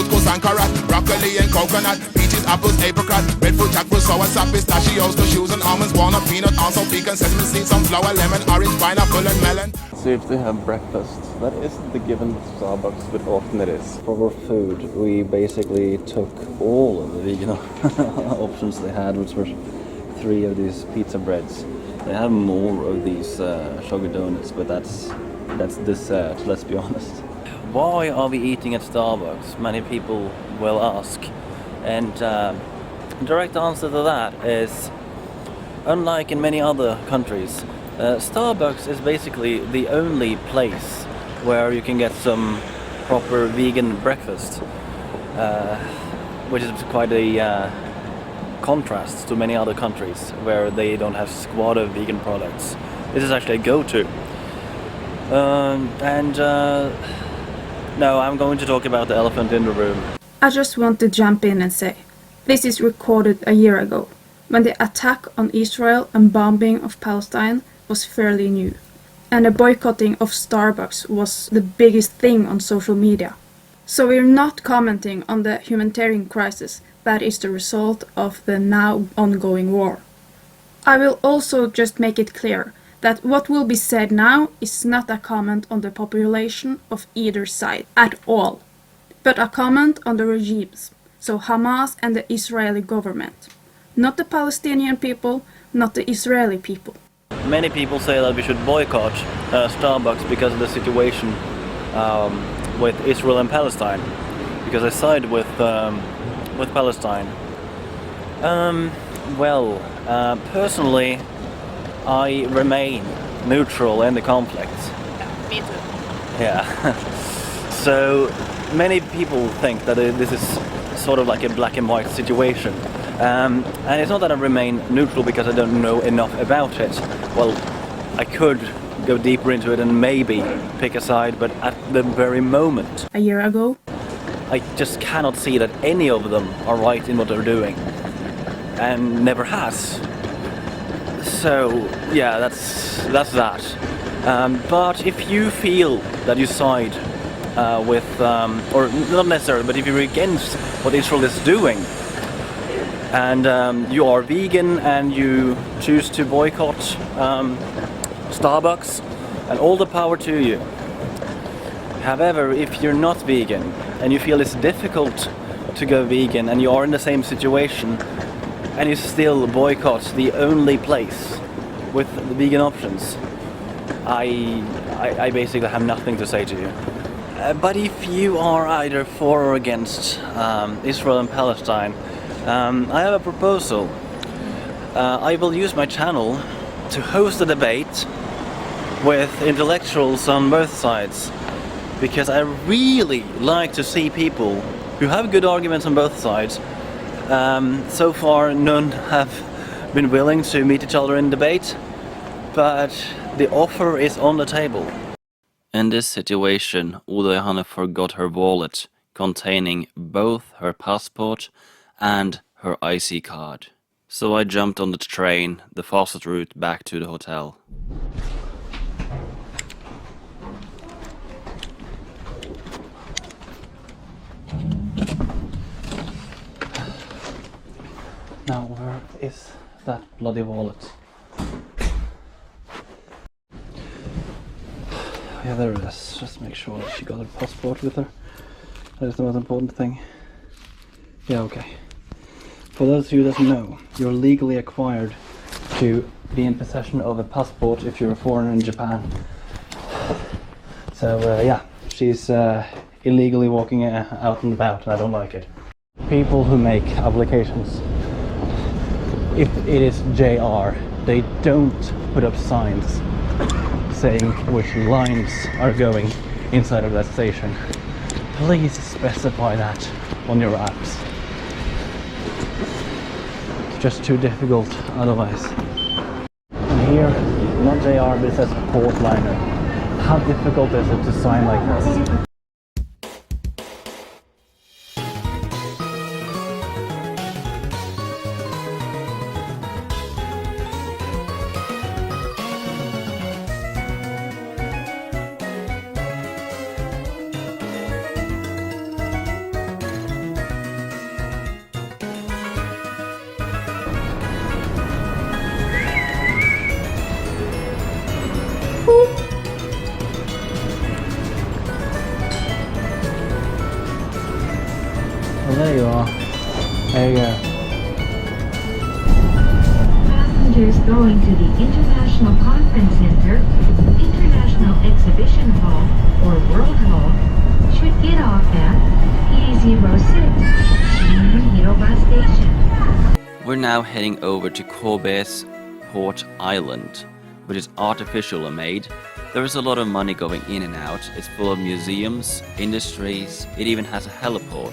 couscous and carrot, broccoli and coconut, peaches, apples, apricot, red fruit, jackfruit, sour sap, pistachios, cashews and almonds, walnut, peanut, also pecan, sesame seeds, sunflower, lemon, orange, pineapple and melon. So if they have breakfast, that isn't the given with Starbucks, but often it is. For our food, we basically took all of the vegan options they had, which were 3 of these pizza breads. They have more of these Hyogo donuts, but that's dessert, let's be honest. Why are we eating at Starbucks? Many people will ask. And the direct answer to that is, unlike in many other countries, Starbucks is basically the only place where you can get some proper vegan breakfast, which is quite a contrast to many other countries where they don't have squad of vegan products. This is actually a go-to. No, I'm going to talk about the elephant in the room. I just want to jump in and say, this is recorded a year ago, when the attack on Israel and bombing of Palestine was fairly new, and the boycotting of Starbucks was the biggest thing on social media. So we're not commenting on the humanitarian crisis that is the result of the now ongoing war. I will also just make it clear that what will be said now is not a comment on the population of either side at all, but a comment on the regimes, so Hamas and the Israeli government, not the Palestinian people, not the Israeli people. Many people say that we should boycott Starbucks because of the situation with Israel and Palestine, because I side with Palestine. Personally, I remain neutral in the conflict. Yeah, me too. Yeah. So many people think that this is sort of like a black and white situation. And it's not that I remain neutral because I don't know enough about it. Well, I could go deeper into it and maybe pick a side, but at the very moment, A year ago, I just cannot see that any of them are right in what they're doing, and never has. So yeah, that's that. But if you feel that you side with, or not necessarily, but if you're against what Israel is doing, and you are vegan and you choose to boycott Starbucks, and all the power to you. However, if you're not vegan and you feel it's difficult to go vegan and you are in the same situation and you still boycott the only place with the vegan options, I basically have nothing to say to you. But if you are either for or against Israel and Palestine, I have a proposal. I will use my channel to host a debate with intellectuals on both sides, because I really like to see people who have good arguments on both sides. So far none have been willing to meet each other in debate, but the offer is on the table. In this situation, Oda Johanna forgot her wallet containing both her passport and her IC card. So I jumped on the train, the fastest route back to the hotel. Now where is that bloody wallet? Yeah, there it is. Just make sure that she got her passport with her. That is the most important thing. Yeah, okay. For those of you that know, you're legally acquired to be in possession of a passport if you're a foreigner in Japan. So yeah, she's illegally walking out and about, and I don't like it. People who make applications, if it is JR, they don't put up signs saying which lines are going inside of that station. Please specify that on your apps. It's just too difficult otherwise. And here, not JR, but it says Portliner. How difficult is it to sign like this? There you are. There you go. Passengers going to the International Conference Center, International Exhibition Hall, or World Hall should get off at P06 Hyogo Station. We're now heading over to Kobe's Port Island, which is artificially made. There is a lot of money going in and out. It's full of museums, industries, it even has a heliport,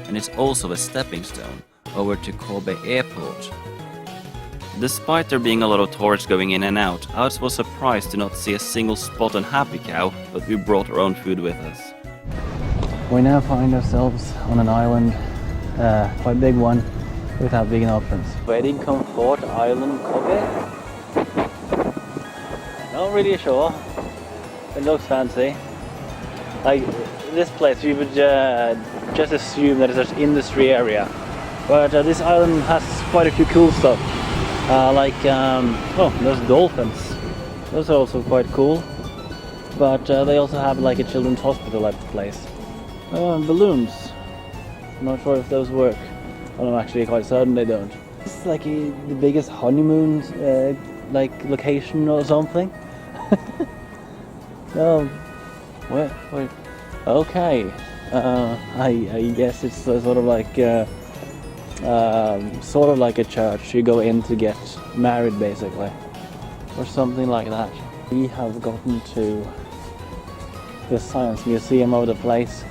and it's also a stepping stone over to Kobe Airport. Despite there being a lot of tourists going in and out, I was surprised to not see a single spot on Happy Cow, but we brought our own food with us. We now find ourselves on an island, quite a big one, without vegan options. Wedding Comfort Island, Kobe? Not really sure. It looks fancy. Like this place, you would just assume that it's an industry area, but this island has quite a few cool stuff. Oh, there's dolphins. Those are also quite cool. But they also have like a children's hospital at the place. Oh, and balloons. I'm not sure if those work. Well, I'm actually quite certain they don't. It's like the biggest honeymoon like location or something. Oh, wait. Okay. I guess it's sort of like a church. You go in to get married, basically, or something like that. We have gotten to the science museum of the place.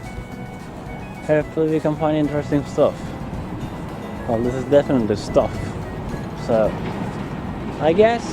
Hopefully we can find interesting stuff. Well, this is definitely stuff, so I guess.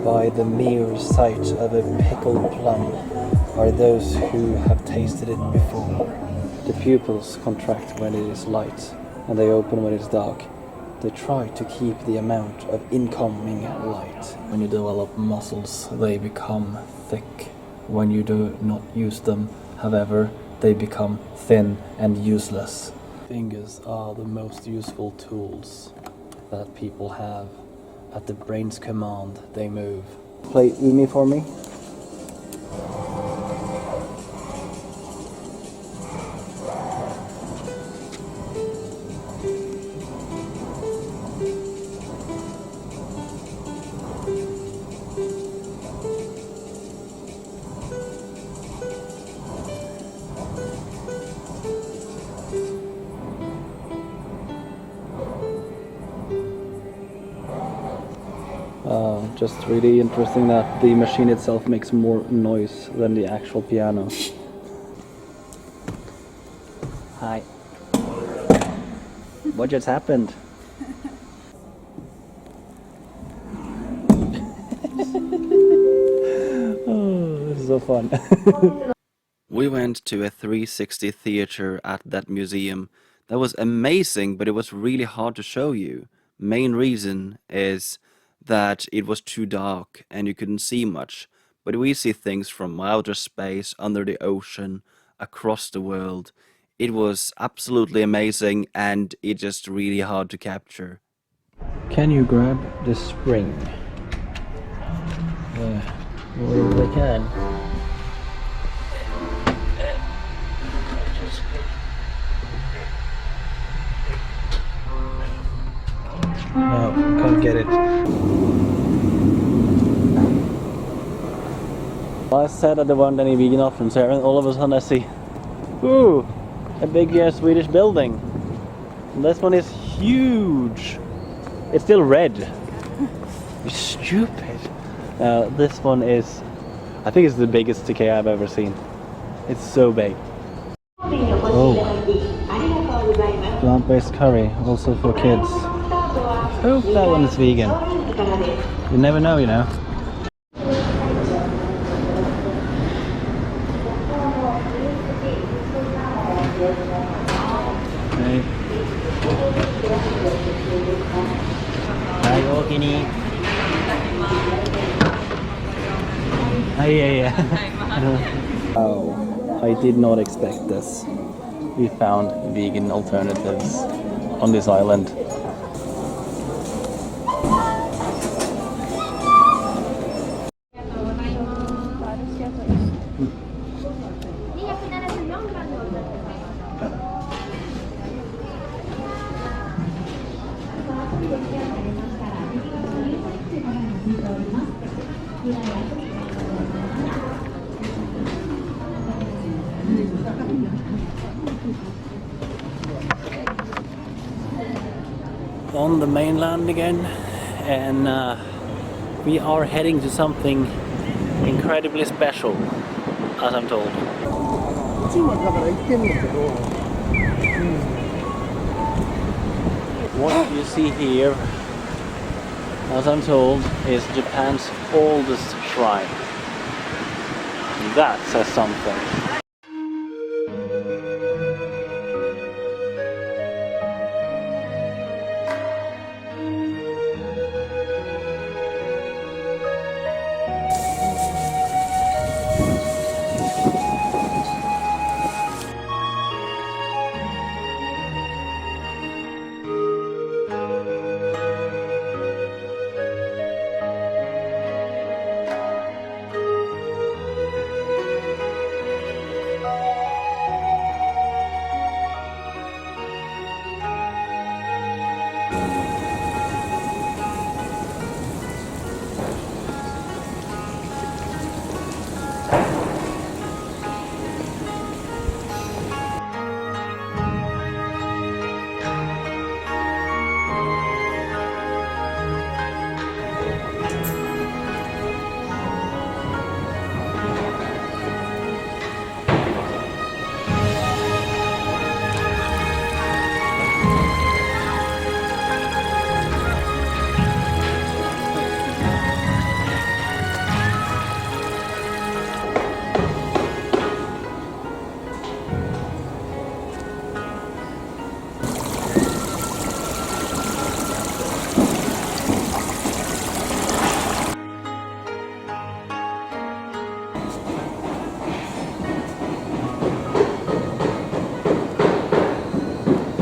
By the mere sight of a pickled plum are those who have tasted it before. The pupils contract when it is light and they open when it's dark. They try to keep the amount of incoming light. When you develop muscles, they become thick. When you do not use them, however, they become thin and useless. Fingers are the most useful tools that people have. At the brain's command, they move. Play Umi for me. Just really interesting that the machine itself makes more noise than the actual piano. Hi. What just happened? Oh, this is so fun. We We went to a 360 theater at that museum. That was amazing, but it was really hard to show you. Main reason is that it was too dark and you couldn't see much. But we see things from outer space, under the ocean, across the world. It was absolutely amazing and it's just really hard to capture. Can you grab the spring? Well, they can. No, can't get it. I said that there weren't any vegan options here, and all of a sudden I see, ooh, a big Swedish building. And this one is huge. It's still red. You're stupid. This one is, I think it's the biggest IKEA I've ever seen. It's so big. Oh, plant-based curry, also for kids. I hope that one is vegan. You never know, you know. Hey. Oh, I did not expect this. We found vegan alternatives on this island. On the mainland again, and we are heading to something incredibly special, as I'm told. What you see here, as I'm told, is Japan's oldest shrine. That says something.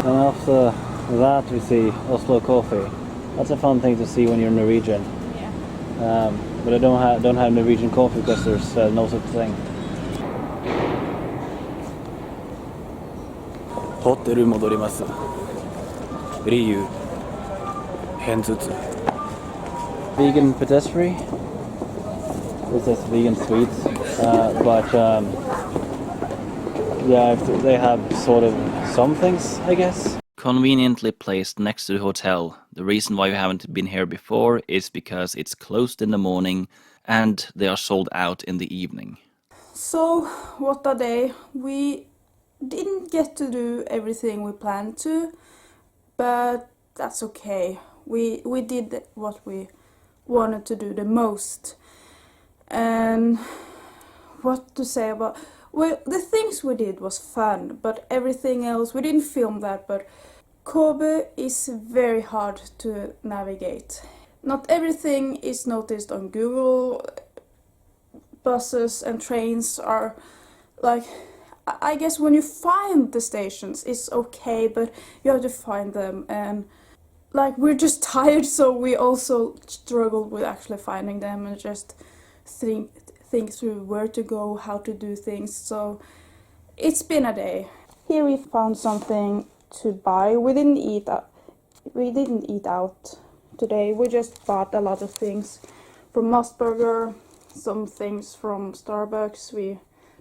And after that we see Oslo coffee. That's a fun thing to see when you're Norwegian. Yeah. But I don't have Norwegian coffee because there's no such thing. Hoteru modorimasu. Ryu. Hensutsu. Vegan patisserie. This is vegan sweets. Yeah, they have sort of some things, I guess. Conveniently placed next to the hotel. The reason why we haven't been here before is because it's closed in the morning and they are sold out in the evening. So, what a day. We didn't get to do everything we planned to, but that's okay. We did what we wanted to do the most. And what to say about... Well, the things we did was fun, but everything else, we didn't film that, but Kobe is very hard to navigate. Not everything is noticed on Google. Buses and trains are like, I guess when you find the stations it's okay, but you have to find them, and like we're just tired, so we also struggled with actually finding them and just think through where to go, how to do things. So it's been a day. Here we found something to buy. We didn't eat out today. We just bought a lot of things from Mosburger, some things from Starbucks. We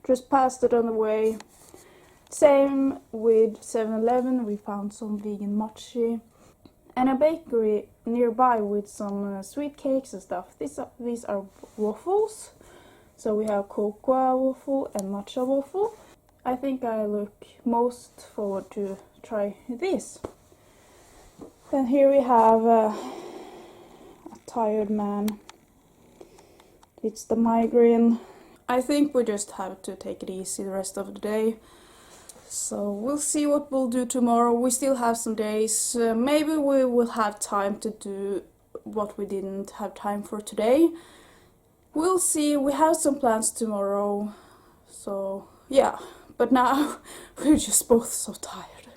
just passed it on the way. Same with 7-Eleven. We found some vegan mochi and a bakery nearby with some sweet cakes and stuff. These are waffles. So we have cocoa waffle and matcha waffle. I think I look most forward to try this. And here we have a tired man. It's the migraine. I think we just have to take it easy the rest of the day. So we'll see what we'll do tomorrow. We still have some days. Maybe we will have time to do what we didn't have time for today. We'll see. We have some plans tomorrow. So yeah, but now we're just both so tired.